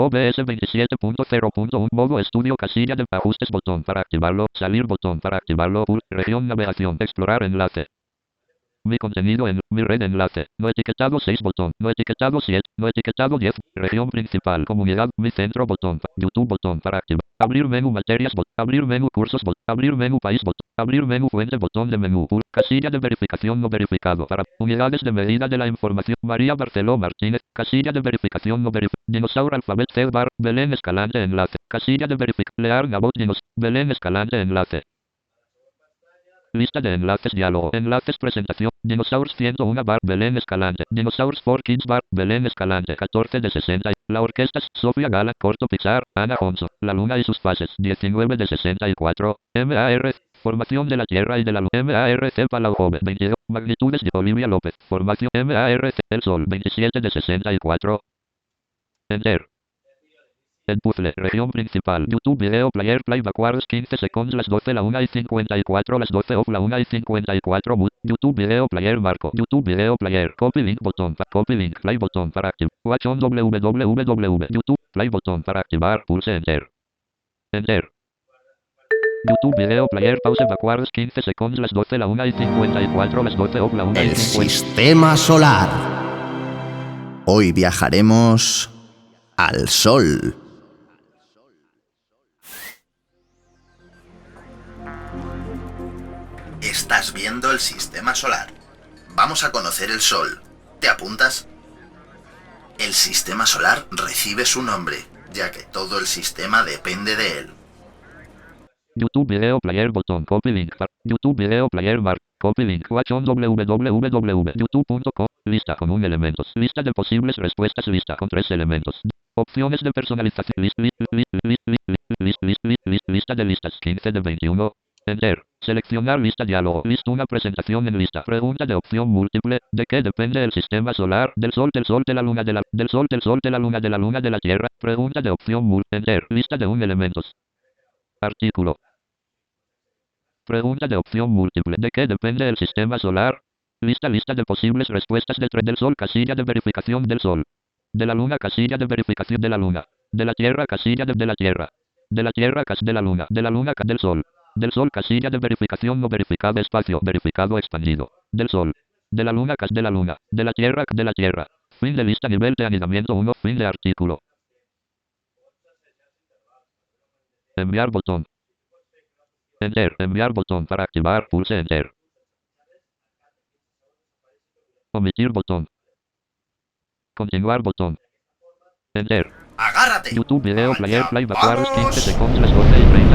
OBS 27.0.1 modo estudio casilla de ajustes botón para activarlo, salir botón para activarlo, región navegación, explorar enlace. Mi contenido en mi red enlace, no etiquetado 6 botón, no etiquetado 7, no etiquetado 10, región principal, comunidad, mi centro botón, YouTube botón para activar, abrir menú materias abrir menú cursos abrir menú país botón, abrir menú fuente botón de menú, casilla de verificación no verificado para unidades de medida de la información, María Barceló Martínez, casilla de verificación no verificado, dinosaurio alfabet bar, Belén Escalante enlace, casilla de verificación, Lear Nabot Belén Escalante enlace. Lista de enlaces diálogo. Enlaces presentación. Dinosaurs 101 bar Belén Escalante. Dinosaurs 4 Kids bar Belén Escalante. 14 de 60. La orquesta Sofía Gala. Corto Pixar. Ana Honso. La luna y sus fases. 19 de 64. MAR. Formación de la Tierra y de la Luna. MARC Palau Jove. 22. Magnitudes de Olivia López. Formación MARC. El Sol. 27 de 64. Enter. El puzzle, región principal, YouTube video player play backwards 15 segundos las 12 la 1 y 54 las 12 off la 1 y 54 mood, YouTube video player marco, YouTube video player, copy link botón, copy link play botón para activar, watch on www, YouTube play botón para activar, pulse enter. Enter. YouTube video player pause backwards 15 segundos las 12 la 1 y 54 las 12 off la 1 y 50. El sistema solar. Hoy viajaremos al Sol. Estás viendo el sistema solar. Vamos a conocer el Sol. ¿Te apuntas? El sistema solar recibe su nombre, ya que todo el sistema depende de él. YouTube video player botón, copy link, YouTube video player mark, copy link, watch on www.youtube.com, lista con 1 elementos, lista de posibles respuestas, lista con 3 elementos, opciones de personalización, lista de listas, 15 de 21, enter, seleccionar lista diálogo, lista una presentación en lista, pregunta de opción múltiple, ¿de qué depende el sistema solar? Del sol, de la luna, del sol, de la luna, de la tierra, pregunta de opción múltiple, enter, lista de 1 elementos. Artículo. Pregunta de opción múltiple. ¿De qué depende el sistema solar? Lista de posibles respuestas del sol, casilla de verificación del sol. De la luna, casilla de verificación de la luna. De la tierra, casilla de la tierra. De la tierra, de la luna. De la luna, del sol. Del sol, casilla de verificación no verificada, espacio, verificado expandido. Del sol. De la luna, de la luna. De la tierra, de la tierra. Fin de lista, nivel de anidamiento 1, fin de artículo. Enviar botón. Enter. Enviar botón para activar. Pulse enter. Omitir botón. Continuar botón. Enter. ¡Agárrate! YouTube video player play backwards 15 segundos las 12 y 30.